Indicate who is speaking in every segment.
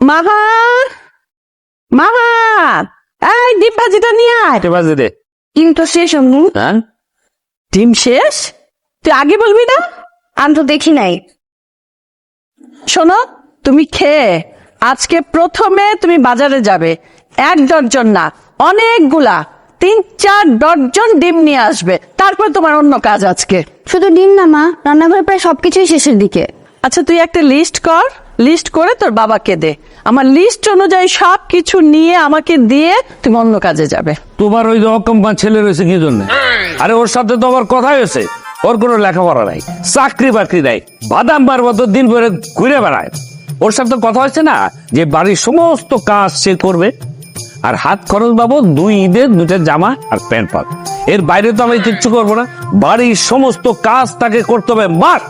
Speaker 1: মাহা মাহা এই ডিম ভাজিটা নিয়ে আয়।
Speaker 2: ভাজি দে।
Speaker 1: ডিম তো শেষ আম্মু।
Speaker 2: হ্যাঁ,
Speaker 1: ডিম শেষ? তুই আগে বলবি না?
Speaker 3: আমি তো দেখি নাই।
Speaker 1: শোনো, তুমি খেয়ে আজকে প্রথমে তুমি বাজারে যাবে, 1 ডজন না অনেকগুলা 3-4 ডজন ডিম নিয়ে আসবে, তারপর তোমার অন্য কাজ আজকে।
Speaker 3: শুধু ডিম না মা, রান্নাঘরে প্রায় সবকিছুই শেষের দিকে।
Speaker 1: আচ্ছা তুই একটা লিস্ট কর, লিস্ট করে তোর বাবাকে দে, আমার লিস্ট অনুযায়ী সব কিছু নিয়ে আমাকে দিয়ে তুমি অন্য কাজে যাবে।
Speaker 2: তোমার ওই অকম্পা ছেলে রয়েছে কি জন্য? আরে ওর সাথে তো আমার কথা হয়েছে, ওর কোনো লেখাপড়া নাই, চাকরি বাকরি নাই, বাদাম বার মতো দিন ভরে ঘুরে বেড়ায়। ওর সাথে কথা হচ্ছে না যে বাড়ির সমস্ত কাজ সে করবে, আর হাত খরচ বাবদ 2 ঈদের 2টা জামা আর প্যান্ট পাবে। এর বাইরে তো আমি কিচ্ছু করবো না, বাড়ির সমস্ত কাজ তাকে করতে হবে। মার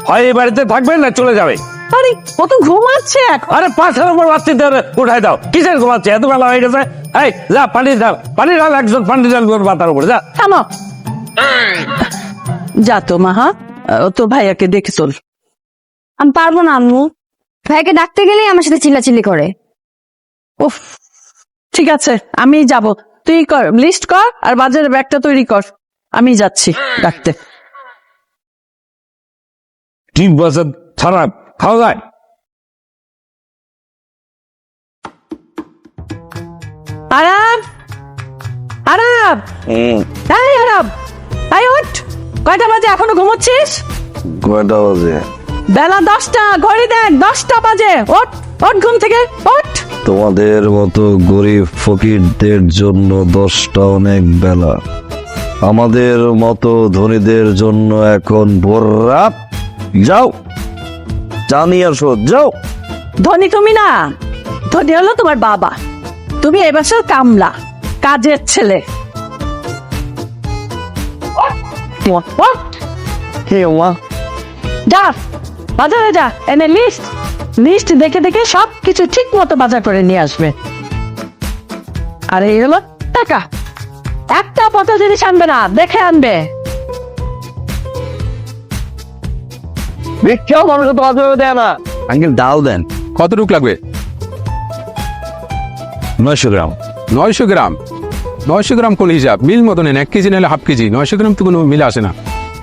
Speaker 2: হয় এই বাড়িতে থাকবে না চলে যাবে।
Speaker 1: আরে ও তো ঘুমাচ্ছে এখন।
Speaker 2: আরে 5 নম্বর বাচ্চাদের উঠাই দাও, কিসের ঘুমাচ্ছে? এত বেলা হয়ে গেছে। এই যা পানি ঢাল একজন পানি ঢাল মাথার উপরে যা।
Speaker 1: থামো, যা তো মাহা, ও তো ভাইয়াকে দেখে চল।
Speaker 3: আমি পারবো না আম্মু, ভাইকে ডাকতে গেলেই আমার সাথে চিল্লাচিল্লি করে।
Speaker 1: উফ, ঠিক আছে আমি যাব, তুই কর লিস্ট কর আর বাজারের ব্যাগটা তৈরি কর, আমি যাচ্ছি ডাকতে।
Speaker 2: ঠিক বছর খারাপ খাওয়া যায়।
Speaker 1: আরাম আরাম এই আরাম, এই ওঠ, কয়টা বাজে এখনো ঘুমোচ্ছিস?
Speaker 4: কয়টা বাজে?
Speaker 1: বেলা 10টা, ঘড়ি দেখ 10টা বাজে, ওঠ ওঠ ঘুম থেকে ওঠ।
Speaker 4: তোমাদের মতো গরিব ফকিরদের জন্য 10টা অনেক বেলা, আমাদের মতো ধনীদের জন্য এখন ভোর রাত। যাও জানি আসো, যাও।
Speaker 1: ধনী তুমি না, ধনী হলো তোমার বাবা, তুমি এই বাসার কামলা, কাজের ছেলে।
Speaker 4: হে মা,
Speaker 1: যা বাজারে যা, এনে লিস্ট লিস্ট দেখে দেখে সব কিছু ঠিক মতো বাজার করে নিয়ে আসবে। আর এই হলো টাকা, একটা পচা জিনিস আনবে না, দেখে আনবে।
Speaker 4: ভিক্ষাও মানুষ তো বাজারে দেয় না। আঙ্কেল ডাল দেন।
Speaker 5: কতটুক লাগবে?
Speaker 4: 900 গ্রাম।
Speaker 5: 900 গ্রাম? 900 গ্রাম কোন হিসাব? মিল মতো নেন, 1 কেজি নিলে হাফ কেজি। 900 গ্রাম তো কোনো মিল আসে না।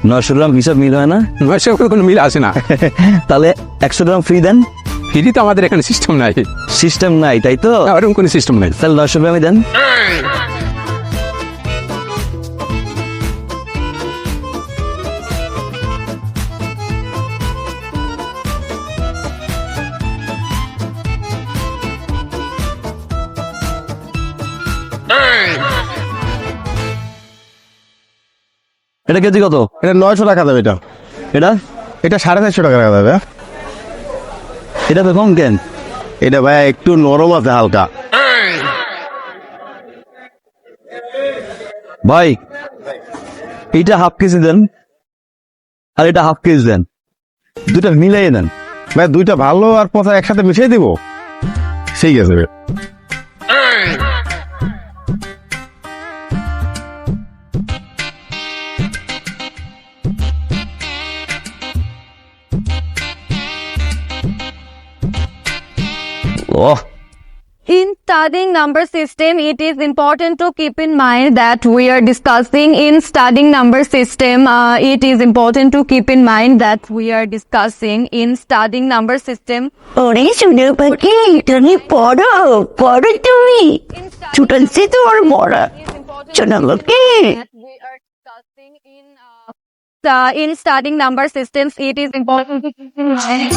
Speaker 4: 900 গ্রাম হিসাব মিল হয় না?
Speaker 5: 900 গ্রাম কোনো মিল আসে না।
Speaker 4: তাহলে 100 গ্রাম ফ্রি দেন।
Speaker 5: ফ্রি তো আমাদের এখানে সিস্টেম নাই।
Speaker 4: সিস্টেম নাই তাই তো?
Speaker 5: না, ওরকম কোনো সিস্টেম নাই।
Speaker 4: তাহলে 900 গ্রামই দেন। এটা কেজি কত?
Speaker 6: এটা 900 টাকা দেবে।
Speaker 4: এটা
Speaker 6: এটা 450 টাকা দেবে।
Speaker 4: এটা তো কম কেন?
Speaker 6: এটা ভাই একটু নরম আছে হালকা।
Speaker 4: ভাই এটা হাফ কেজি দেন, আর এটা হাফ কেজি দেন, দুটা মিলাই দেন।
Speaker 6: ভাই দুইটা ভালো আর পচা একসাথে মিশিয়ে দিব, সেই আছে।
Speaker 4: ওহ,
Speaker 3: In studying number system, it is important to keep in mind that we are discussing in studying number system. It is important to keep in mind that we are discussing in studying number system.
Speaker 7: ওরে শুনে পাখি, তুমি পড়ো পড়ো, তুমি ছুটনছি তোমার মরা শোনো পাখি।
Speaker 3: In studying number systems, it is important to keep in mind.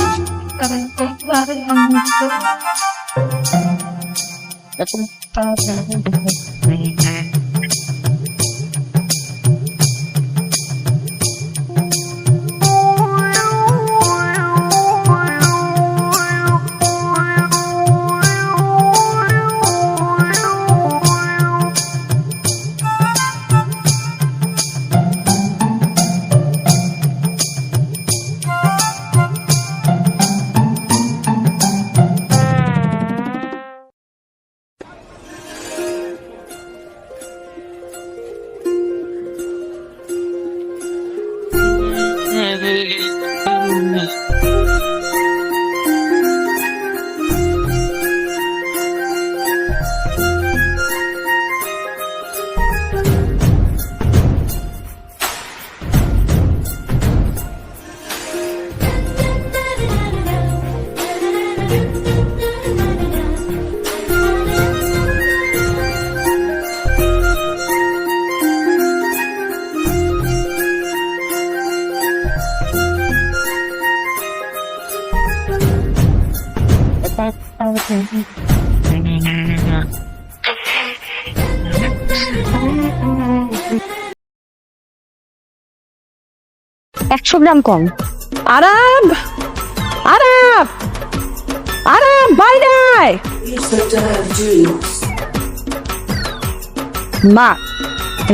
Speaker 7: একশো গ্রাম কম।
Speaker 1: আরাম আরাম আরাম বাইরে আয়।
Speaker 7: মা,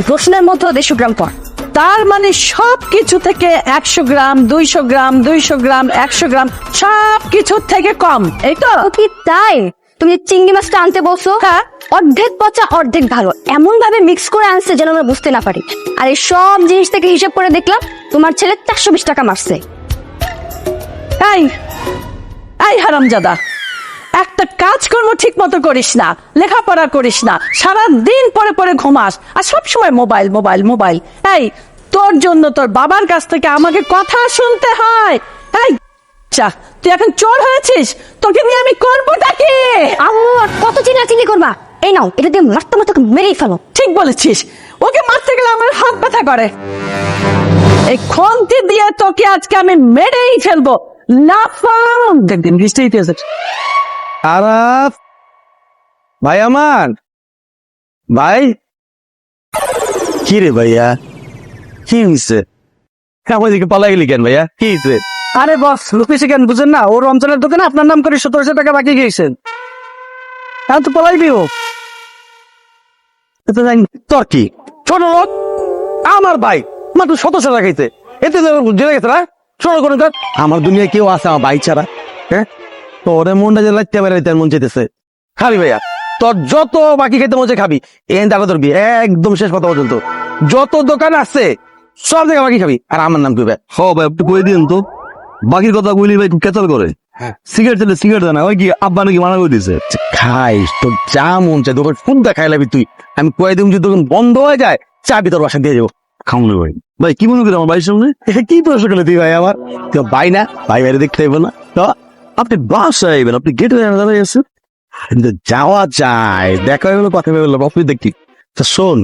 Speaker 7: রসুনের মধ্যে 150 গ্রাম কর।
Speaker 1: তার মানে সব কিছু থেকে 100 গ্রাম 200 গ্রাম 200 গ্রাম 100 গ্রাম সব কিছু থেকে কম, এই তো?
Speaker 7: ও কি তাই? তুমি চিংড়ি মাছটা আনতে বলছো,
Speaker 1: হ্যাঁ।
Speaker 7: অর্ধেক পচা অর্ধেক ভালো এমন ভাবে মিক্স করে আনছে যেন আমরা বুঝতে না পারি। আর এই সব জিনিস থেকে হিসাব করে দেখলাম তোমার ছেলে 420 টাকা মারছে।
Speaker 1: এই এই হারামজাদা, একটা কাজকর্ম ঠিক মতো করিস না, লেখাপড়া করিস না, সারা দিন পরে পরে ঘুমাস আর সব সময় মোবাইল মোবাইল মোবাইল। এই তোর জন্য তোর বাবার কাছ থেকে আমাকে কথা শুনতে হয়। এই চা, তুই এখন চোর হয়েছিস, তোকে নিয়ে আমি করবোটা কি?
Speaker 7: আম্মু আর কত চিনাচিনি করবা? এই নাও, এটা দিয়ে মারতে মারতে মেরেই ফেলো।
Speaker 1: ঠিক বলেছিস, ওকে মারতে গেলে আমার হাত ব্যথা করে। এই খন্তি দিয়ে তোকে আজকে আমি মেরেই ফেলবো। লাফাম দেখদিন বৃষ্টি আছে।
Speaker 6: আরাফ ভাই আমার ভাই, কি রে ভাইয়া, কি হয়েছে? আমার দিকে পালাই গেলি কেন ভাইয়া, কি হয়েছে?
Speaker 8: আরে বস, রুপিসে কেন বুঝেন না? ও রমজানের দোকানে আপনার নাম করে 1700 টাকা বাকি গিয়েছেন। এখন তো পলাইবি ও।
Speaker 6: এটা জানি তোর কি ছোট লোক, আমার ভাই মাত্র 1700 টাকা খাইছে, এতে জেলে গেছে না? ছোট করে আমার দুনিয়ায় কেউ আছে আমার ভাই ছাড়া? হ্যাঁ, তোর মনটা যে লাইতে পারে তার মন চাইতেছে। খাবি ভাইয়া, তোর যত বাকি খেতে মন চাই খাবি, এন টাকা ধরবি একদম শেষ কথা পর্যন্ত। যত দোকান আছে সব জায়গায় বাকি খাবি, আর আমার নাম কইবে। হ ভাই একটু কই দিন তো, বাকির কথা কইলি ভাই কেচাল করে। সিগারেট চাইলে সিগারেট দেয় না, ওই কি আব্বা নাকি মানা করে দিছে। খাইস তোর যা মন চাই, দোকান ফুনটা খাই লাবি তুই। আমি কয়ে দিম যদি দোকান বন্ধ হয়ে যায়, চাবি তোর বাসা দিয়ে যাবো। খামুনি ভাই, ভাই কি মনে করি আমার ভাইয়ের সামনে কি প্রশ্ন করলে তুই ভাই আমার? তুই ভাই না, ভাই বাইরে দেখতে যাবো না তো? আপনি বাসায় আইবেন, আপনি গেটে দাঁড়াই আছেন, যাওয়া যায়, দেখা হয়ে গেলো, কথা হয়ে গেলো, আপনি দেখি। শোন,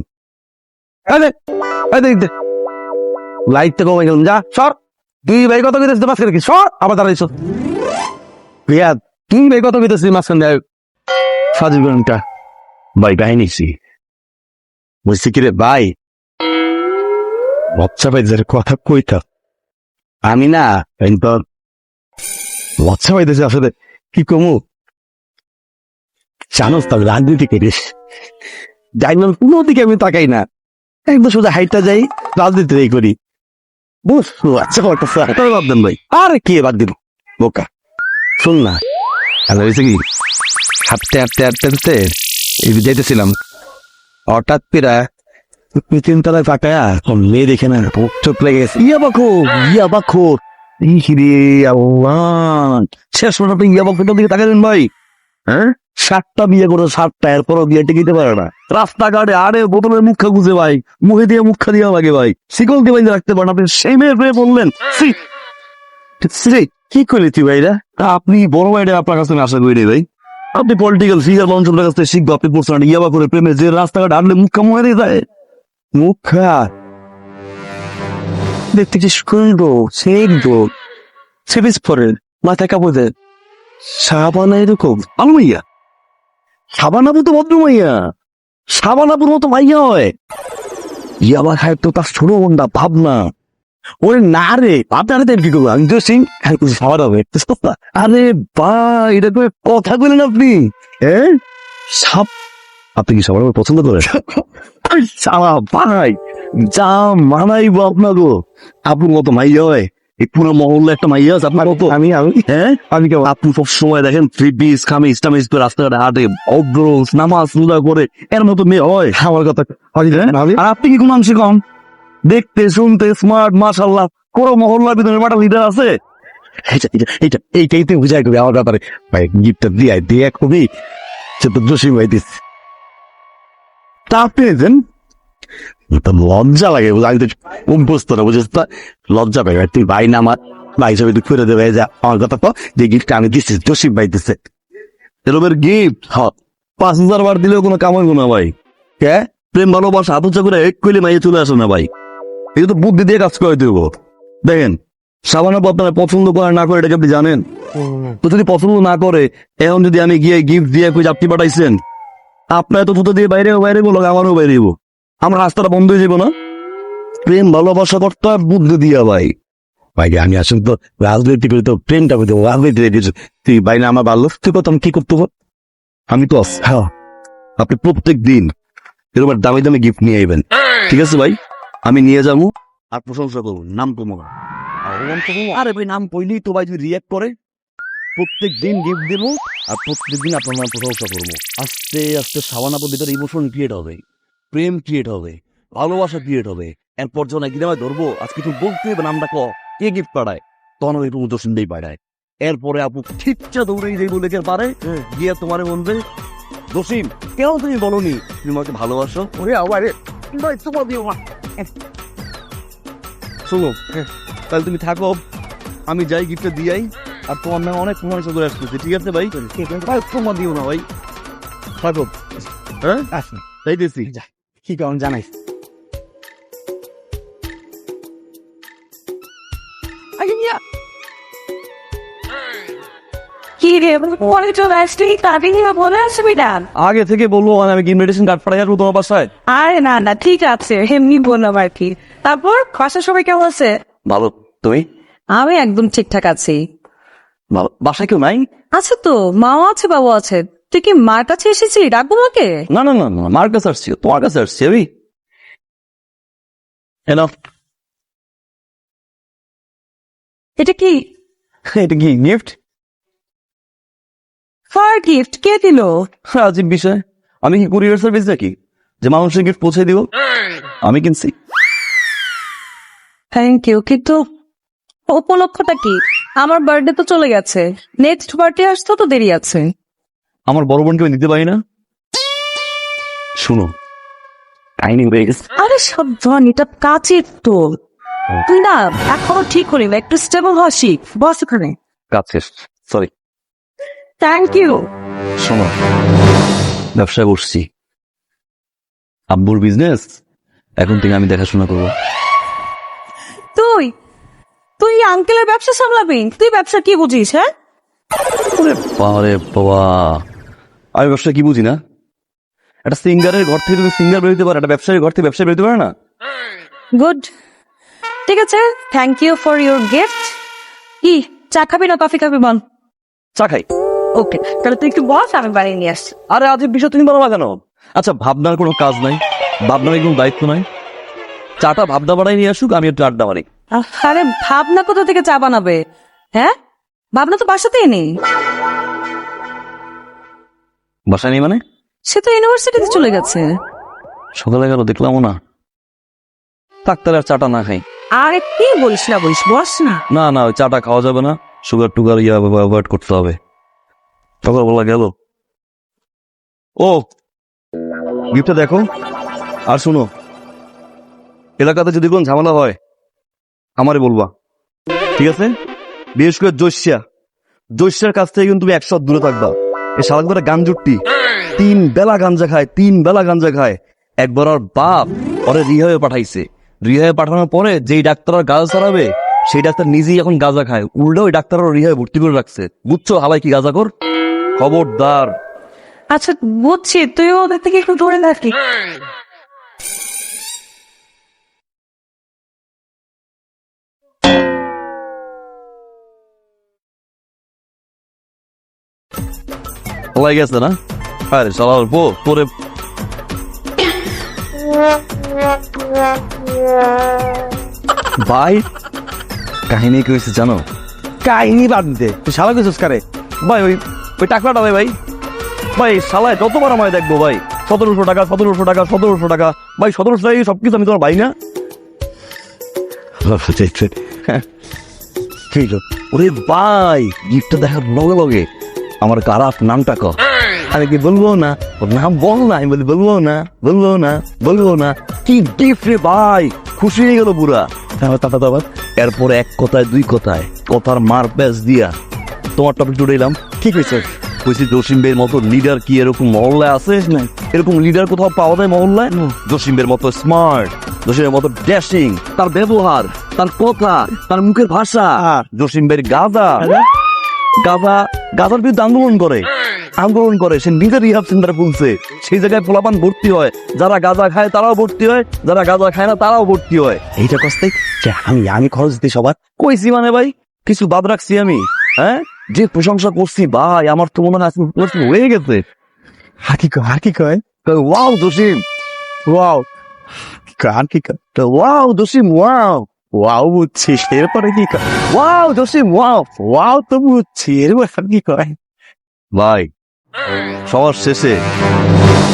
Speaker 6: লাইটটা কমে গেলাম, যা সর। তুই ভাই কত কইতেছিস মাঝখানে কি? সর, আবার দাঁড়াইছ ভাইয়া, তুই ভাই কত কইতেছিস মাঝখানে? সাজিব ঘন্টা ভাই গাই নিছি, বুঝছি কি রে ভাই, বাচ্চা ভাই যার কথা কইতা আমি না, বাচ্চা ভাইতেছে আসলে কি কমু জানোস তো, রাজনীতি করিস, যাই না কোনো দিকে আমি তাকাই না, একদম সোজা হাইটটা যাই, রাজনীতি করি। বুঝছো? আচ্ছা বাদ দেন ভাই, আর কি বাদ দিন বোকা। শুন না, হ্যালো হয়েছে কি, হাঁটতে হাঁটতে হাঁটতে হাঁটতে যাইতেছিলাম, হঠাৎ পেরা তিনতলায় ফাঁকা মেয়ে দেখে না, চোখ লেগে গেছে। ইয়াবাখো শেষ পর্যন্ত ইয়াবাখোটার দিকে তাকাবেন ভাই। হ্যাঁ, 7টা বিয়ে করে 7টা, এরপরও বিয়ে টিকিতে পারে না। রাস্তাঘাটে আরে বোতলের মুখা গুজে ভাই, মুখে দিয়ে মুখা দিয়া লাগে ভাই, শিকল দিয়ে বাইরে রাখতে পারেন। আপনি সেই মেয়ে বললেন কি করলি তুই ভাইরা? আপনি বড় ভাইরা আপনার কাছে আশা করি ভাই, আপনি পলিটিক্যাল ফিগার মানুষের কাছ থেকে শিখবো। আপনি বলছেন ইয়াবা করে প্রেমে যে রাস্তাঘাটে আনলে মুখা মরে দিয়ে যায়, মুখা দেখতে কি সুন্দর, সেই সেভিস পরে মাথায় কাপড়ে সাবানা, এরকম আলু মাইয়া, সাবানাপুর তো ভদ্র মাইয়া, সাবানাপুর মতো মাইয়া হয়। ইয়াবা খায় তো তার ছোট বন্ধা ভাবনা, ওরে না রে আপনার কি করবো, আমি তো সিং সাবান হবে। আরে বা, এটা তো কথা বলেন আপনি। হ্যাঁ, সাপ আপনি কি সবার পছন্দ করেন? সারা ভাই যা মানাইবো আপনাকে, আপনার মতো মাইয়া হয় এই পুরো মহল্লা একটা মাইয়া আছে আপনার মতো। আমি হ্যাঁ, আমি কেমন? আপনি সব সময় দেখেন 3 পিস খামিজ টামিজ করে রাস্তাঘাটে হাঁটে, অভ্র নামাজ রোজা করে, এর মতো মেয়ে হয়? আমার কথা আর আপনি কি কোন অংশে কম? দেখতে শুনতে স্মার্ট, মাশাআল্লাহ, পুরো মহল্লার ভিতরে একটা লিডার আছে। এইটাই তো বুঝাই কবি আমার ব্যাপারে ভাই, গিফটটা দিয়ে কবি সে তো জসিম ভাই দিচ্ছে। তা আপনি লজ্জা লাগে, আমি তো অভ্যস্ত না, বুঝেছ তো, লজ্জা পাই ভাই। তুই ভাই না আমার ভাই হিসাবে তুই করে দেবে, যা আমার কথা তো, যে গিফটটা আমি দিচ্ছি জসিম ভাই দিচ্ছে, এরকমের গিফট 5000 বার দিলেও কোনো কামাই না ভাই। কে প্রেম ভালোবাসা আদর্শ করে এক কইলে মাইয়ে চলে আসে না ভাই, এই তো বুদ্ধি দিয়ে কাজ করে দেবো। দেখেন সাবান আপু আপনারা পছন্দ করে না করে এটাকে আপনি জানেন? তো যদি পছন্দ না করে, এখন যদি আমি গিয়ে গিফট দিয়ে কই আপনি পাঠাইছেন, আপনার তো থুতো দিয়ে বাইরে বলো, আমারও বাইরে আমার রাস্তাটা বন্ধ হয়ে যাবো না? প্রেম ভালোবাসা করতে হয় বুদ্ধি দিয়া ভাই। ভাই আমি আসলে তো রাজনীতি করে তো প্রেমটা করতে রাজনীতি তুই ভাই না আমার ভালো তুই কত আমি কি করতে পার? আমি তো হ্যাঁ, আপনি প্রত্যেক দিন এরকম দামি দামি গিফট নিয়ে আইবেন, ঠিক আছে ভাই? আমি নিয়ে যাবো আর প্রশংসা করবো, নাম কমো না। আরে ভাই নাম কইলেই তো ভাই যদি রিয়াক্ট করে, প্রত্যেক দিন গিফট দেবো আর প্রত্যেক দিন আপনার নাম প্রশংসা করবো। আস্তে আস্তে সাবান আপুর ভিতরে ইমোশন ক্রিয়েট হবে, প্রেম ক্রিয়েট হবে, ভালোবাসা ক্রিয়েট হবে। এরপর যখন একদিন আমায় ধরবো, আজকে তুমি বলতে হবে নামটা কে গিফট পাঠায়, তখন ওই একটু উদর্শনটাই পাঠায়। এরপরে আপু ঠিকটা দৌড়ে যে বলে পারে গিয়ে তোমার বলবে, জসিম কেন তুমি বলনি তুমি আমাকে ভালোবাসো? শোনো, তাহলে তুমি থাকো, আমি যাই গিফটটা দিয়াই, আর তোমার নামে অনেক প্রমাণ চলে আসতেছে, ঠিক আছে ভাই? তোমার দিও না ভাই, থাকো। হ্যাঁ যাইতেছি,
Speaker 8: কি কারণ জানাই?
Speaker 1: কি রে পরে চলে আসলি, তাড়াতাড়ি বলে আসবি না?
Speaker 6: আগে থেকে বলবো আমি কি ইনভিটেশন কার্ড পাঠাই আসবো তোমার বাসায়?
Speaker 1: আরে না না, ঠিক আছে, এমনি বললাম আর কি। তারপর বাসার সবাই কেমন আছে?
Speaker 6: ভালো, তুমি?
Speaker 1: আমি একদম ঠিকঠাক আছি।
Speaker 6: ভালো। বাসায় কেউ নাই?
Speaker 1: আছে তো, মাও আছে, বাবা আছে। তুই কি মার কাছে এসেছিস? ডাকবো মাকে?
Speaker 6: না না না না, মার কাছে আসছি, তোমার কাছে আসছি আমি। এনাফ।
Speaker 1: এটা কি?
Speaker 6: এটা কি গিফট?
Speaker 1: ফার গিফট কে দিল?
Speaker 6: আজীব বিষয়, আমি কি কুরিয়ার সার্ভিস নাকি যে মানুষের গিফট পৌঁছে দিব? আমি কিনছি।
Speaker 1: থ্যাংক ইউ, কিন্তু উপলক্ষটা কি? আমার বার্থডে তো চলে গেছে, নেক্সট বার্থডে আসতে তো দেরি আছে।
Speaker 6: আমার বড় বোনকে আমি দিতে পারি না? শুনো, কাহিনী হয়ে গেছে।
Speaker 1: আরে সাবধান, এটা কাচের তো। তুই না এখনো ঠিক হলি না, একটু স্টেবল হসি। বস ওখানে।
Speaker 6: কাজ শেষ, সরি।
Speaker 1: Thank you.
Speaker 6: শোনো, ব্যবসায় বসছি, আব্বুর বিজনেস এখন থেকে আমি দেখাশোনা করবো।
Speaker 1: তুই তুই আঙ্কেলের ব্যবসা সামলাবি? তুই ব্যবসা কি বুঝিস? হ্যাঁ,
Speaker 6: আরে বাবা, আমি ব্যবসা কি বুঝি না? একটা সিঙ্গারের ঘর থেকে তুমি সিঙ্গার বেরোতে পারে, একটা ব্যবসায়ীর ঘর থেকে ব্যবসায়ী বেরোতে পারে না?
Speaker 1: গুড, ঠিক আছে, thank you for your gift. কি চা খাবি না কফি খাবি বল?
Speaker 6: চা খাই।
Speaker 1: ওকে, তাহলে তুই একটু বস, আমি বানিয়ে নিয়ে আসছি।
Speaker 6: আরে আজ বিষয় তুমি বলো না কেন? আচ্ছা, ভাবনার কোনো কাজ নাই, ভাবনার কোনো দায়িত্ব নাই, চাটা ভাবনা বানাই নিয়ে আসুক, আমি একটু আড্ডা মারি।
Speaker 1: আরে ভাবনা কোথা থেকে চা বানাবে? হ্যাঁ, ভাবনা তো বাসাতেই নেই।
Speaker 6: বাসায় নেই মানে?
Speaker 1: সে তো ইউনিভার্সিটিতে চলে গেছে।
Speaker 6: সকালে গেল দেখলাম না, ডাক্তার আর চাটা না খাই।
Speaker 1: আরে কি বলিস না বলিস, বস না।
Speaker 6: না না, ওই চাটা খাওয়া যাবে না, সুগার টুগার অ্যাভয়েড করতে হবে। সকালবেলা গেল। ও গিফটটা দেখো, আর শুনো, এলাকাতে যদি কোন ঝামেলা হয় আমারে বলবা, ঠিক আছে? বিশেষ করে জৈশ্যার কাছ থেকে কিন্তু তুমি 100 দূরে থাকবা। এই শালাগুলো গাঞ্জুট্টি, 3 বেলা গাঞ্জা খায়। একবার ওর বাপ ওরে রিহাবে পাঠাইছে, রিহাবে পাঠানোর পরে যেই ডাক্তার গাঁজা ছাড়াবে সেই ডাক্তার নিজেই এখন গাঁজা খায়, উল্টো ওই ডাক্তার রিহাবে ভর্তি করে রাখছে। বুঝছো হালাই কি গাঁজা কর? খবরদার।
Speaker 1: আচ্ছা বুঝছি, তুই ওদের থেকে একটু দূরে থাকি।
Speaker 6: হালাই গেছে না? আরে শালার বউ তোরে। ভাই কাহিনী কি হয়েছে জানো?
Speaker 8: কাহিনী বাদ দে, তুই শালা কিছু কারে?
Speaker 6: ভাই ওই টাকাটা ভাই ভাই শালায় যতবার আমায় দেখবো ভাই 1700 টাকা 1700 টাকা 1700 টাকা। ভাই 1700 টাকা সবকিছু আমি তোমার ভাই না? ওরে ভাই গিফটটা দেখার লগে লগে আমার খারাপ নামটা কর। আমি কি বলবো না? ওর নাম বল না। আমি বলি বলবো না। কি গিফট রে ভাই, খুশি হয়ে গেল পুরা। এরপরে এক কথায় দুই কথায় কথার মার প্যাচ দিয়া তোমার টপিক জুড়ে এলাম। ঠিক হয়েছে, কইছি জসিম ভাইয়ের মতো লিডার কি এরকম মহল্লায় আছে? না, এরকম লিডার কোথাও পাওয়া যায় মহল্লায়? জসিম ভাইয়ের মতো স্মার্ট, জসিমের মতো ড্যাশিং, তার ব্যবহার তার কথা, তার মুখের ভাষা। জসিম ভাইয়ের গাদা গাদার বিরুদ্ধে আন্দোলন করে সে নিজের রিহাব সেন্টার খুলছে, সেই জায়গায় পোলাপান ভর্তি হয়, যারা গাঁজা খায় তারাও ভর্তি হয়, যারা গাঁজা খায় না তারাও ভর্তি হয়। এইটা কষ্ট আমি খরচ দিই সবার কইছি মানে ভাই, কিছু বাদ রাখছি আমি? হ্যাঁ, যে প্রশংসা করছি ভাই, আমার তো মনে হয় হয়ে গেছে। হাকি কয় wow Jasim, wow wow Jasim, wow বুঝছিস, এরপরে কি কয়? ওয়াও জসিম, ওয়াও তো বুঝছি, এরপর কি কয়? ভাই সবার শেষে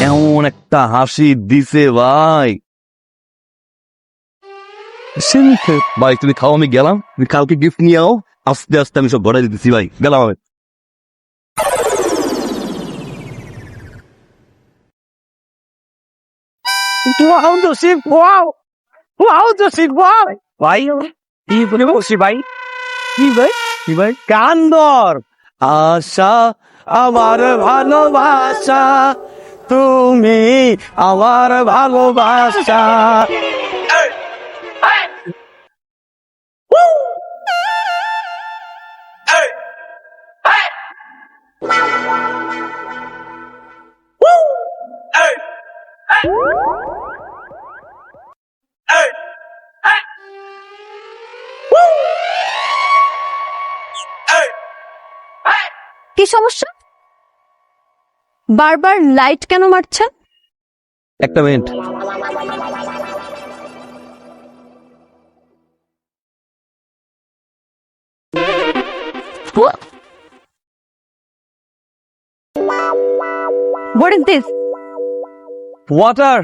Speaker 6: এমন একটা হাসি দিছে ভাই। ভাই তুমি খাও, আমি গেলাম, তুমি কালকে গিফট নিয়ে আও, আস্তে আস্তে আমি সব ভরাই দিতেছি ভাই, গেলাম আমি।
Speaker 8: Wow Jasim, wow Jasim, wow ভাই। কি বলে বলছি ভাই? কি ভাই কান্দর আশা আমার ভালোবাসা, তুমি আমার ভালোবাসা।
Speaker 7: কি সমস্যা? বারবার লাইট কেন মারছেন?
Speaker 6: একটা minute.
Speaker 7: What is this?
Speaker 6: Water.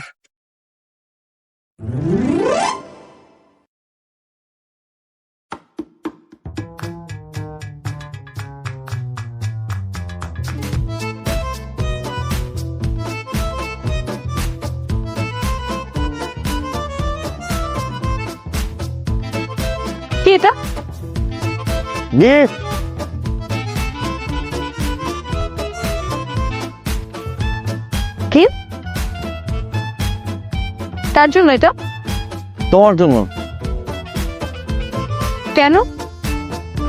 Speaker 7: কি এটা? কি? তার জন্য এটা?
Speaker 6: তোমার জন্য।
Speaker 7: কেন?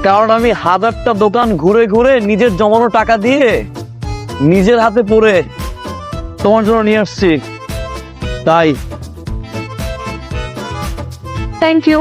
Speaker 6: কারণ আমি হাজারটা দোকান ঘুরে ঘুরে নিজের জমানো টাকা দিয়ে নিজের হাতে পরে তোমার জন্য নিয়ে আসছি, তাই।
Speaker 7: Thank you.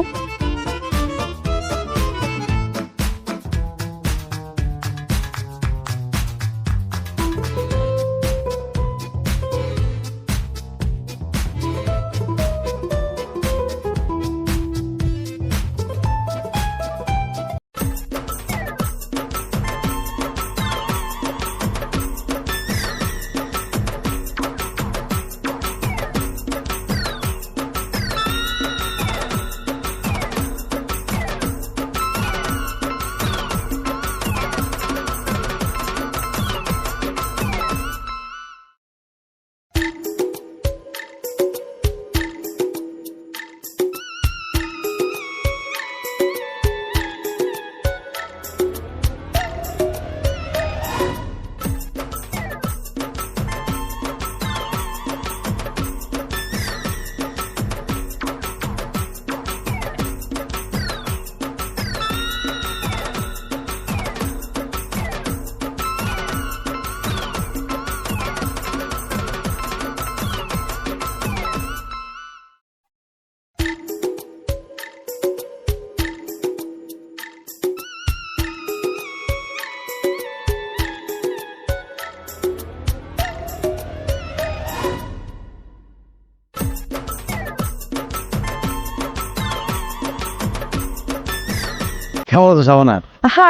Speaker 4: কেমন আছো শাবানা?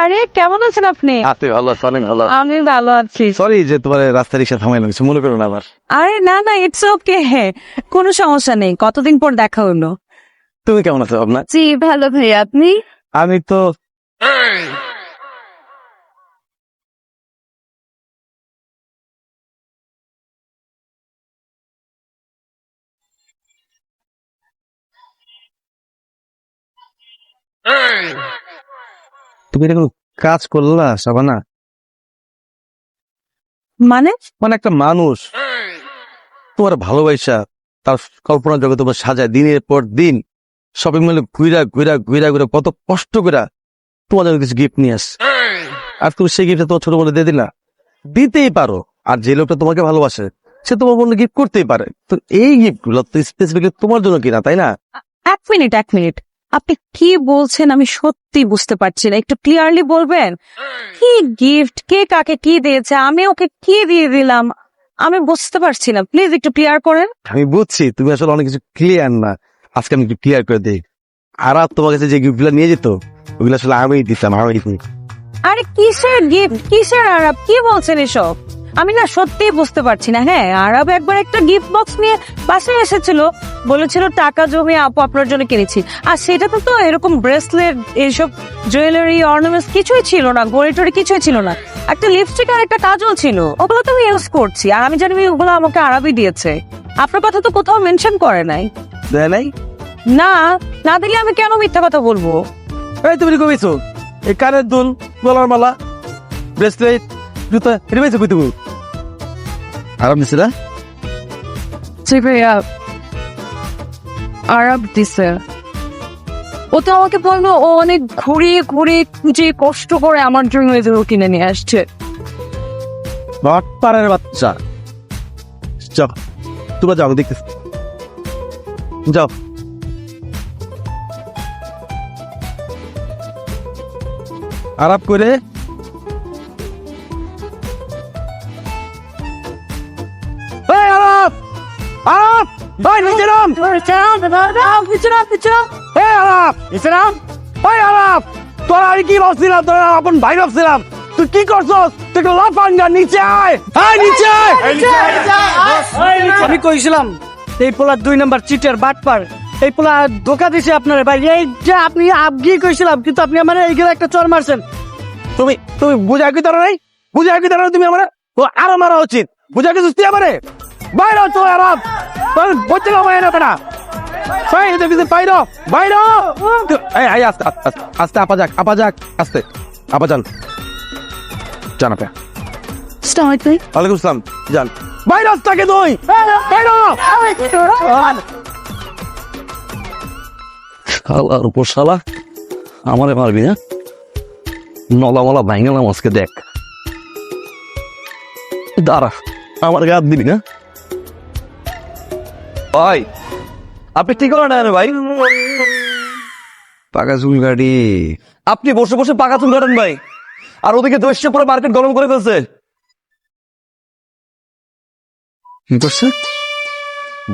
Speaker 1: আরে কেমন আছেন আপনি?
Speaker 4: আছি ভালো, অনেক ভালো।
Speaker 1: আমি ভালো আছি।
Speaker 4: সরি যে তোমার রাস্তা রিক্সা থামাইলাম, কিছু মনে করো না আবার।
Speaker 1: আরে না না, ইটস ওকে, কোনো সমস্যা নেই, কতদিন পর দেখা হলো।
Speaker 4: তুমি কেমন আছো ভাবনা?
Speaker 7: জি ভালো ভাই, আপনি?
Speaker 4: আমি তো তুমি এটা কোনো কাজ করলা শাবানা?
Speaker 1: মানে?
Speaker 4: মানে একটা মানুষ তোমার ভালোবাসা তার কল্পনা জগতে তোমার সাজায় দিনের পর দিন,
Speaker 6: শপিং মলে ঘুরা কত কষ্ট করে তোমার জন্য কিছু গিফট নিয়ে আস, আর তুমি সেই গিফটটা তোমার ছোট বোনে দিয়ে দিলা। দিতেই পারো, আর যে লোকটা তোমাকে ভালোবাসে সে তোমার বোনকে গিফট করতেই পারে। তো এই গিফট গুলো তো স্পেসিফিকলি তোমার জন্য কিনা, তাই না?
Speaker 1: এক মিনিট, আপনি কি বলছেন আমি সত্যি বুঝতে পারছি না, একটু ক্লিয়ারলি বলবেন কি গিফট, কে কাকে কি দিয়েছে, আমি ওকে কি দিয়ে দিলাম, আমি বুঝতে পারছি না, প্লিজ একটু ক্লিয়ার করেন।
Speaker 6: আমি বুঝছি তুমি আসলে অনেক কিছু ক্লিয়ার না, আজকে আমি একটু ক্লিয়ার করে দিই। আর তোমার কাছে যে গিফট গুলো নিয়ে যেত ওগুলো আসলে আমি দিতাম।
Speaker 1: আরে কিসের গিফট, কিসের আরব, কি বলছেন এসব? আমি না সত্যি বুঝতে পারছি না। হ্যাঁ, আরব একবার একটা গিফট বক্স নিয়ে বাসায় এসেছিল, বলেছিল টাকা জমিয়ে আপু আপনার জন্য কিনেছি, আর সেটাতে তো এরকম ব্রেসলেট, এইসব জুয়েলারি, অর্নামেন্টস কিছুই ছিল না, ঘড়ি টড়ি কিছুই ছিল না, একটা লিপস্টিক আর একটা কাজল ছিল, ওগুলো তো আমি ইউজ করছি, আর আমি জানি ওগুলো আমাকে আরবই দিয়েছে। আপনার কথা তো কোথাও মেনশন করে নাই।
Speaker 6: দেয় নাই?
Speaker 1: না, না দিলে আমি কেন মিথ্যা কথা বলবো?
Speaker 6: এই তুমি কইছো এই কানের দুল, গলার মালা, ব্রেসলেট, জুতা এটা পেয়েছো কই তুমি? আরাম দিছে না?
Speaker 1: আরব দিছে। ও তো আমাকে বললো ও অনেক ঘুরিয়ে খুঁজে কষ্ট করে আমার জন্য এগুলো কিনে নিয়ে আসছে।
Speaker 6: বাটপাড়ার বাচ্চা। যাও তোমরা যাও, আমি দেখতেছি। যাও। আরাপ করে তোরা আমি কি ভাবছিলাম, তোরা আপন ভাই ভাবছিলাম, তুই কি করছস? তুই লাফাঙ্গা, নিচে আয়, নিচে আয়।
Speaker 8: আমি কইছিলাম এই পোলা 2 নাম্বার চিটার বাটপার, এই পোলা ধোকা দিছে আপনারে ভাই। এই যে আপনি আবগি কইছিলাম, কিন্তু আপনি আমার এইগুলো একটা চর মারছেন।
Speaker 6: তুমি তুমি বুঝা কি তারা নাই, বুঝা কি তারা তুমি আমার ও আরো মারা উচিত, বুঝা কি সুস্তি আমারে বাইরে তো আরাম বলতে না বাইরে না বাইরে দেখি বাইরে বাইরে। এই আস্তে আস্তে আস্তে আপা যাক আস্তে আপা যান জান আপা। ওয়ালাইকুম আসসালাম, যান বাইরে রাস্তাকে তুই বাইরে। শালার উপর শালা আমারে মারবি না, নলা মলা ভাঙলাম আজকে, দেখ দাঁড়া আমার গায়ে হাত দিবি না ভাই। আপনি ঠিক করেন না ভাই, পাকা চুল কাটি আপনি বসে বসে পাকা চুল কাটেন ভাই, আর ওদিকে দোষে পরে মার্কেট গরম করে ফেলছে।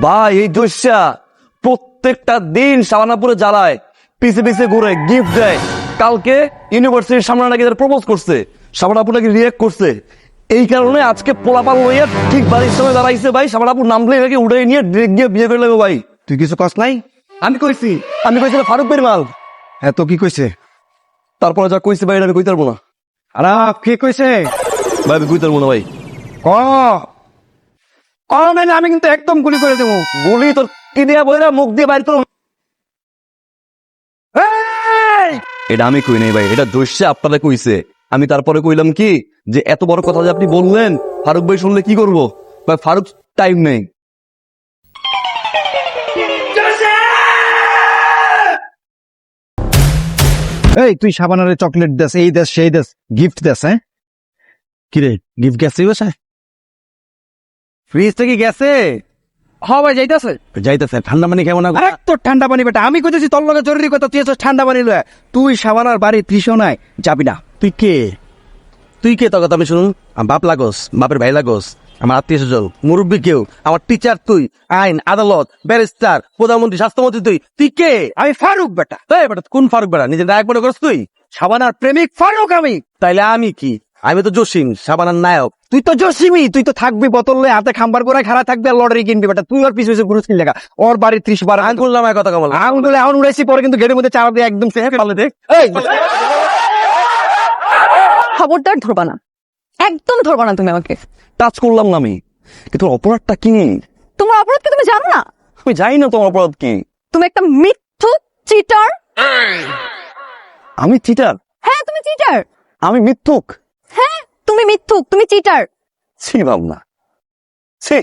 Speaker 6: ভাই এই দোষা প্রত্যেকটা দিন সাবানাপুরে জ্বালায়, পিছে পিছে ঘুরে গিফট দেয়। কালকে ইউনিভার্সিটির সামনে নাকি প্রপোজ করছে, সাবানাপুর নাকি রিয়েক্ট করছে, এই কারণে আজকে পোলাপাল হইয়া ঠিক বাড়ির সময় দাঁড়াইছে ভাই। সাবানাপুর নামলে নাকি উড়ে নিয়ে ডিরেক্ট গিয়ে বিয়ে করে নেবো ভাই। তুই কিছু কস নাই? আমি কইছি ফারুক বের মাল। হ্যাঁ তো কি কইছে? তারপরে যা কইছে ভাই আমি কইতে পারবো না। আরে কে কইছে ভাই? আমি কইতে পারবো না ভাই। মানে আমি কিন্তু একদম গুলি করে দেবো। গুলি তোর কি দিয়া বইরা মুখ দিয়ে বাইর করো। এটা আমি কই নাই ভাই, এটা দোষে আপনারা কইছে। আমি তারপরে কইলাম কি যে এত বড় কথা যে আপনি বললেন, ফারুক ভাই শুনলে কি করবো ভাই? ফারুক টাইম নেই।
Speaker 9: এই তুই সাবানারে চকলেট দেস, এই দেস সেই দেস, গিফট দেস, হ্যাঁ কিরে গিফট গেছে বাসায়?
Speaker 6: ফ্রিজ থেকে গেছে?
Speaker 8: হ্যাঁ ভাই যাইতাছে।
Speaker 9: যাইতেছে ঠান্ডা পানি খাবো না?
Speaker 8: আরে তোর ঠান্ডা পানি বেটা, আমি কইতেছি তোর লগে জরুরি কথা, তুই এসে ঠান্ডা পানি লয়। তুই সাবানার বাড়ি ত্রিশও নাই, যাবি না।
Speaker 9: তুই কে?
Speaker 6: তুই কে? তোর কথা আমি শুনুন। আমার বাপ লাগোস, বাপের ভাই লাগোস, আমার আত্মীয় স্বজন, মুরব্বী কেউ, আমার টিচার তুই, আইন আদালত ব্যারিস্টার প্রধানমন্ত্রী স্বাস্থ্যমন্ত্রী তুই। তুই কে?
Speaker 8: আমি ফারুক বেটা।
Speaker 6: এই বেটা কোন ফারুক বেটা? নিজের নায়ক মনে করছ তুই?
Speaker 8: সাবানার প্রেমিক ফারুক আমি।
Speaker 6: তাইলে আমি কি? আমি তো জসিম, সাবানার নায়ক।
Speaker 8: তুই তো জসিমি, তুই তো থাকবি বোতল লয়ে হাতে খাম্বার করে খাড়া থাকবি আর লটারি কিনবি বেটা। তুই ওর পিছু পিছু ঘুরে কিনলে ওর বাড়ি 30 বার
Speaker 6: আঙ্গুল নামায় কথা কমাল।
Speaker 8: আঙুলে আউন উড়াইছি, পরে কিন্তু গেটের মধ্যে চারা দিয়ে একদম পালে দেখ। এই
Speaker 3: খবরদার ধরবা না, একদম ধরবা না তুমি আমাকে।
Speaker 6: টাচ করলাম না আমি, কিন্তু অপরাধটা কি?
Speaker 3: তোমার অপরাধ কি তুমি জানো না?
Speaker 6: আমি জানি না তোমার অপরাধ কি।
Speaker 3: তুমি একটা মিথ্যুক, চিটার।
Speaker 6: আমি চিটার?
Speaker 3: হ্যাঁ তুমি চিটার।
Speaker 6: আমি মিথ্যুক?
Speaker 3: হ্যাঁ তুমি মিথ্যুক, তুমি চিটার।
Speaker 6: ছি ভাবনা, ছি।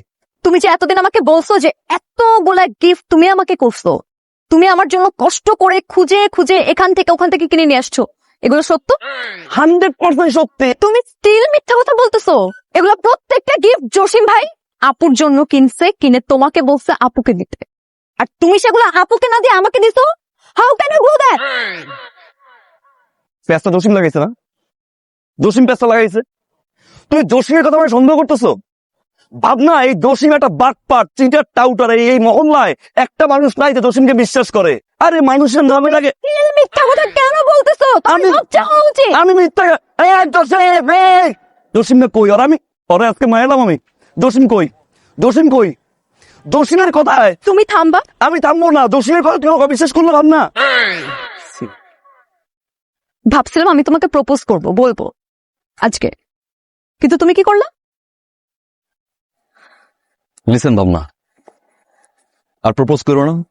Speaker 3: তুমি যে এতদিন আমাকে বলছো যে এতগুলা গিফট তুমি আমাকে করছো, তুমি আমার জন্য কষ্ট করে খুঁজে খুঁজে এখান থেকে ওখান থেকে কিনে নিয়ে আসছো, এগুলো সত্য?
Speaker 6: 100% সত্যি।
Speaker 3: তুমি স্টিল মিথ্যা কথা বলতেছো। এগুলো প্রত্যেকটা গিফট জসিম ভাই আপুর জন্য কিনছে, কিনে তোমাকে বলছে আপুকে দিতে, আর তুমি সেগুলো আপুকে না দিয়ে আমাকে দিছো। How can you do that?
Speaker 6: পেঁচটা জসিম লাগাইছে না? জসিম পেঁচটা লাগাইছে। তুমি জসিমের কথা মানে সন্দেহ করতেছো? ভাবনা, এই জসিম একটা বাটপাট, চিটার, টাউটার। এই মহল্লায় একটা মানুষ নাই যে জসিমকে বিশ্বাস করে। আরে মানুষের নামে লাগে।
Speaker 3: মিথ্যা কথা কেন বলতেছো?
Speaker 6: আমি-
Speaker 3: লজ্জা হওয়া উচিত।
Speaker 6: আমি মিথ্যা জসিম না কই? আর আমি ওরে আজকে মারলাম আমি। জসিম কই? জসিম কই? জসিমের কথায়
Speaker 3: তুমি থামবা।
Speaker 6: আমি থামবো না। জসিমের কথা তুমি আমাকে বিশ্বাস করলে ভাবনা?
Speaker 3: ভাবছিলাম আমি তোমাকে প্রপোজ করব, বলবো আজকে, কিন্তু তুমি কি করলা?
Speaker 6: লিসেন ভাবনা, আর প্রপোজ করো না,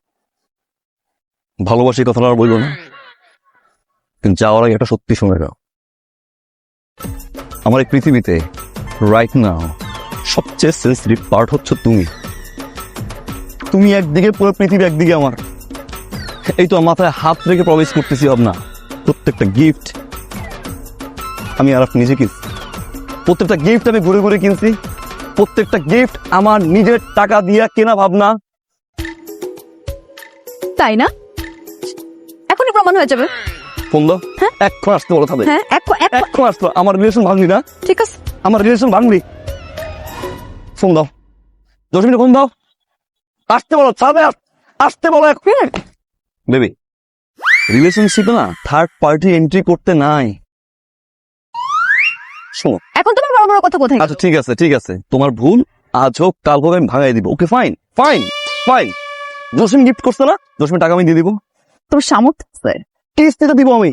Speaker 6: ভালোবাসি কথাটা আর বললো না, কিন্তু যাওয়ার আগে একটা সত্যি শুনে যাও। আমার এই পৃথিবীতে রাইট নাও সবচেয়ে সেন্সিটিভ পার্ট হচ্ছে তুমি। তুমি একদিকে, পুরো পৃথিবী একদিকে আমার। এই তো মাথায় হাত রেখে প্রমিস করতেছি ভাবনা, প্রত্যেকটা গিফট আমি আর আপনি নিজে কিনছি। প্রত্যেকটা গিফট আমি ঘুরে ঘুরে কিনছি। প্রত্যেকটা গিফট আমার নিজের টাকা দিয়া কেনা ভাবনা।
Speaker 3: তাই না? এখনই প্রমাণ হয়ে যাবে।
Speaker 6: ফোন দাও, এখন আসতে বলো তাদের।
Speaker 3: হ্যাঁ,
Speaker 6: এখন আসতে। আমার রিলেশন ভাঙলি না?
Speaker 3: ঠিক আছে।
Speaker 6: আমার রিলেশন ভাঙলি। ফোন দাও, 10 মিনিট ফোন দাও। আসতে বলো, ছাদে আসতে বলো এক মিনিট। বেবি, রিলেশনশিপে না থার্ড পার্টি এন্ট্রি করতে নাই। শোনো,
Speaker 3: এখন তোমার বড় বড় কথা কোথায়?
Speaker 6: আচ্ছা ঠিক আছে, ঠিক আছে, তোমার ভুল। আজ হোক কাল হোক আমি ভাঙাই দিব। Okay fine fine fine. Jasim gift করছে না, জসিমের টাকা আমি দিয়ে দিব।
Speaker 3: তোর সামর্থ্য আছে?
Speaker 6: কিস্তিতে দিব আমি।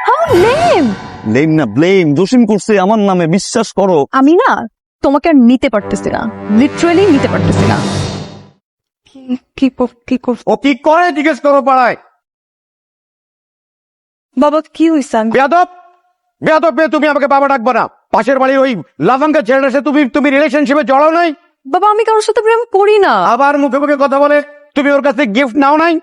Speaker 3: How name?
Speaker 6: ব্লেম না, ব্লেম জসিম করছে আমার নামে, বিশ্বাস করো।
Speaker 3: আমি না তোমাকে আর নিতে পারতেছি না, লিটারালি নিতে পারতেছি না।
Speaker 10: ও কি করে জিজ্ঞেস করো পাড়ায়?
Speaker 3: বাবা কি হইছে?
Speaker 10: বেয়াদব, বেয়াদব মেয়ে, তুমি আমাকে বাবা ডাকবো না। পাশের বাড়ির ওই লাফাঙ্গা ছেলেটার সাথে তুমি রিলেশনশিপে জড়াও নাই?
Speaker 3: বাবা আমি কারোর সাথে প্রেম করি না।
Speaker 10: আবার মুখে মুখে কথা বলে। তুমি ওর কাছে গিফট নাও নাই?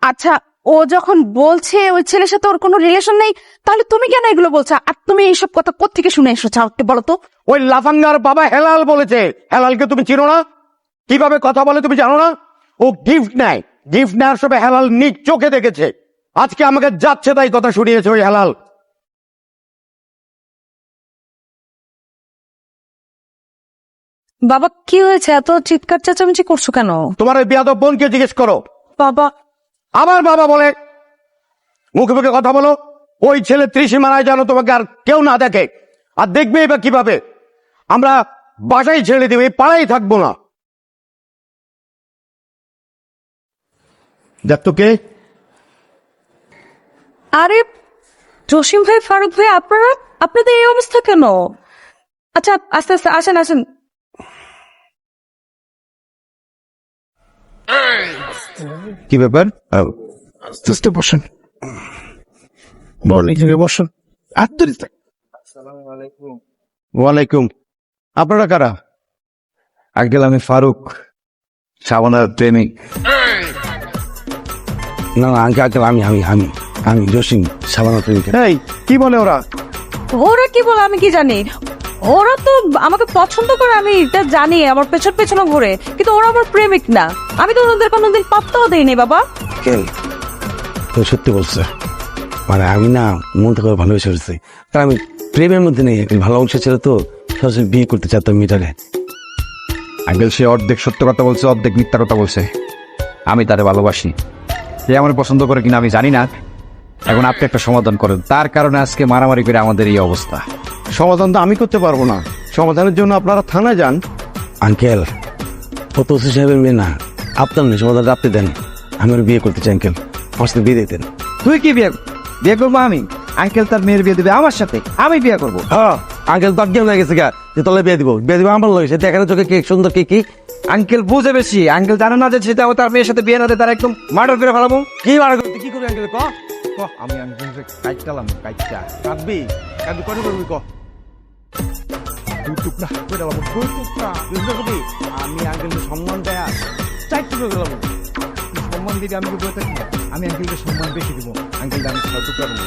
Speaker 1: আচ্ছা, ও যখন বলছে ওই ছেলের সাথে ওর কোনো রিলেশন নেই, তাহলে তুমি কেন এগুলো বলছো? আর তুমি এইসব কথা কোত্থেকে শুনে এসেছো একটু বলো তো?
Speaker 10: ওই লাফাঙ্গার বাবা হেলাল বলেছে। হেলালকে তুমি চিনো না? কিভাবে কথা বলে তুমি জানো না? ও গিফট নেয়, গিফট নেওয়ার সময় হেলাল নিজ চোখে দেখেছে। আজকে আমাকে যাচ্ছে তাই কথা শুনিয়েছে ওই হেলাল।
Speaker 1: বাবা কি হয়েছে? এত চিৎকার চেঁচামেচি করছো কেন?
Speaker 10: তোমার ওই বেয়াদব বোনকে জিজ্ঞেস করো।
Speaker 1: বাবা
Speaker 10: আমার বাবা বলে মুখে মুখে কথা বলো। ওই ছেলে ত্রিসীমানায় যেন তোমাকে আর কেউ না দেখে। আর দেখবে এবার কিভাবে? আমরা বাসায় ছেড়ে দেবো, এই পাড়াই থাকবো না। দেখ তো কে?
Speaker 1: আরে জসিম ভাই, ফারুক ভাই, আপনাদের এই অবস্থা কেন? আচ্ছা আস্তে আস্তে আসেন আসেন।
Speaker 9: কি ব্যাপার? আস্তে বসেন, বসেন। ওয়ালাইকুম। আপনারা কারা? আঙ্কেল আমি ফারুক, শাবানার প্রেমিক।
Speaker 2: না না আঙ্কেল, আমি আমি আমি আমি জসিম, সাবানা প্রেমিক।
Speaker 9: এই কি বলে ওরা?
Speaker 1: ওরা কি বলে আমি কি জানি? ওরা তো আমাকে পছন্দ করে, আমি এটা জানি, আমার পেছন পেছনে ঘুরে, কিন্তু ওরা আমার প্রেমিক না। আমি তো ওদের কোনোদিন পাত্তাও দেইনি বাবা।
Speaker 2: তো সত্যি বলছে, মানে আমি না মন থেকে ভালোবেসে ফেলছি। কারণ আমি প্রেমের মধ্যে নেই, ভালো অংশ ছিল তো, সরাসরি বিয়ে করতে চাইতাম মিটারে।
Speaker 9: আঙ্কেল সে অর্ধেক সত্য কথা বলছে, অর্ধেক মিথ্যা কথা বলছে। আমি তারে ভালোবাসি, সে আমার পছন্দ করে কিনা আমি জানি না। এখন আপনি একটা সমাধান করেন, তার কারণে আজকে মারামারি করে আমাদের এই অবস্থা। সমাধান তো আমি করতে পারবো না, সমাধানের জন্য আপনারা থানায় যান।
Speaker 2: আঙ্কেল ও তো ওসি সাহেবের মেয়ে না, আপনার নেই, সমাধানটা আপনি দেন। আমি ওর বিয়ে করতে চাই আঙ্কেল, আমার সাথে বিয়ে দিতেন।
Speaker 8: তুই কি বিয়ে করবো? আমি আঙ্কেল তার মেয়ের বিয়ে দিবে আমার সাথে, আমি বিয়ে করবো।
Speaker 2: হ্যাঁ আঙ্কেল তো অজ্ঞান হয়ে গেছে গা, যে তলে বিয়ে দিব আমার লোক, সে দেখানো চোখে কি সুন্দর কি
Speaker 8: আঙ্কেল বুঝে বেশি। আঙ্কেল জানে না যে সেটা তার মেয়ের সাথে বিয়ে না দিয়ে তার একদম মার্ডার করে ফেলাবো।
Speaker 2: কি মারা করতে কি করবি আঙ্কেল?
Speaker 9: আমি আঙ্কেল কাইটালাম, কাইটা কাঁদবি, কাঁদবি কত করবি ক? আমি আঙ্কেল সম্মান দেয়া চাই টুকরা গেলাম। সম্মান দিবি আমি কি বলতে আমি আঙ্কেলকে সম্মান বেশি দিব আঙ্কেলকে আমি সাহায্য করবো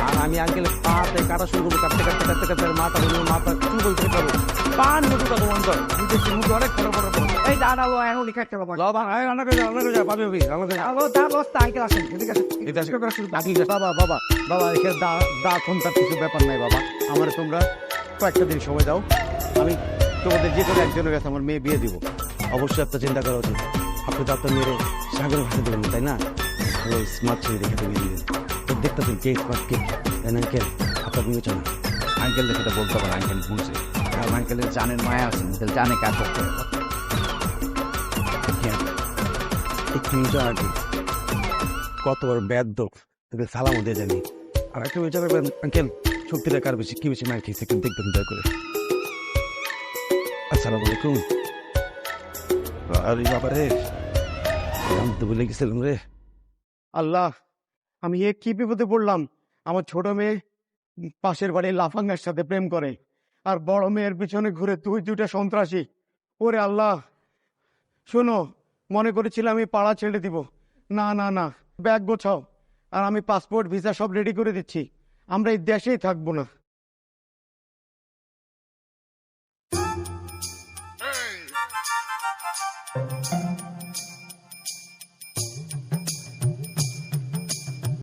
Speaker 9: আর আমি আঙ্কেল পাতে কাটা শুরু করবো কাটতে কাটতে কাটতে কাটতে মাথা বলবো মাথা চুল বলতে পারবো পান মতো কাকু মন কর বুঝেছি মুখ অনেক বড় বড় এই দাঁড়াবো এখন লিখাতে পারবো বাবা রান্না করে পাবি হবি রান্না করে তার বস্তা আঙ্কেল আসেন ঠিক আছে এটা আজকে করা শুরু বাকি
Speaker 10: বাবা বাবা বাবা এখানে দা ফোনটার কিছু ব্যাপার নাই বাবা আমার তোমরা কয়েকটা দিন সময় দাও আমি তোমাদের যে কোনো একজনের কাছে আমার মেয়ে বিয়ে দিব অবশ্যই একটা চিন্তা করা উচিত আপনি তো আপনার মেয়ের সাগর ভাষা দেবেন তাই না ভালো স্মার্ট ছেলে দেখে তুমি দিবেন তো দেখতে তুমি কে স্মার্ট কে তাই না কে আপনার বিবেচনা
Speaker 9: আঙ্কেল দেখে বলতে পারে আঙ্কেল বুঝছে কারণ আঙ্কেলের জানের মায়া আছে আঙ্কেল জানে কাজ করতে
Speaker 10: একটু নিচে আগে কতবার ব্যাধ তোকে সালামও দিয়ে জানি আর একটা বিচার করবেন আঙ্কেল শক্তিটা কার বেশি কি বেশি মার খেয়েছে একটু দেখবেন দয়া করে আসসালামু আলাইকুম আরে বাবা রে আমি তো ভুলে গেছিলাম রে আল্লাহ আমি এ কি বিপদে পড়লাম আমার ছোট মেয়ে পাশের বাড়ির লাফাঙ্গার সাথে প্রেম করে আর বড় মেয়ের পিছনে ঘুরে তুই দুইটা সন্ত্রাসী ওরে আল্লাহ শোনো মনে করেছিলাম আমি পাড়া ছেড়ে দিব না না না ব্যাগ গোছাও আর আমি পাসপোর্ট ভিসা সব রেডি করে দিচ্ছি আমরা এই দেশেই থাকবো না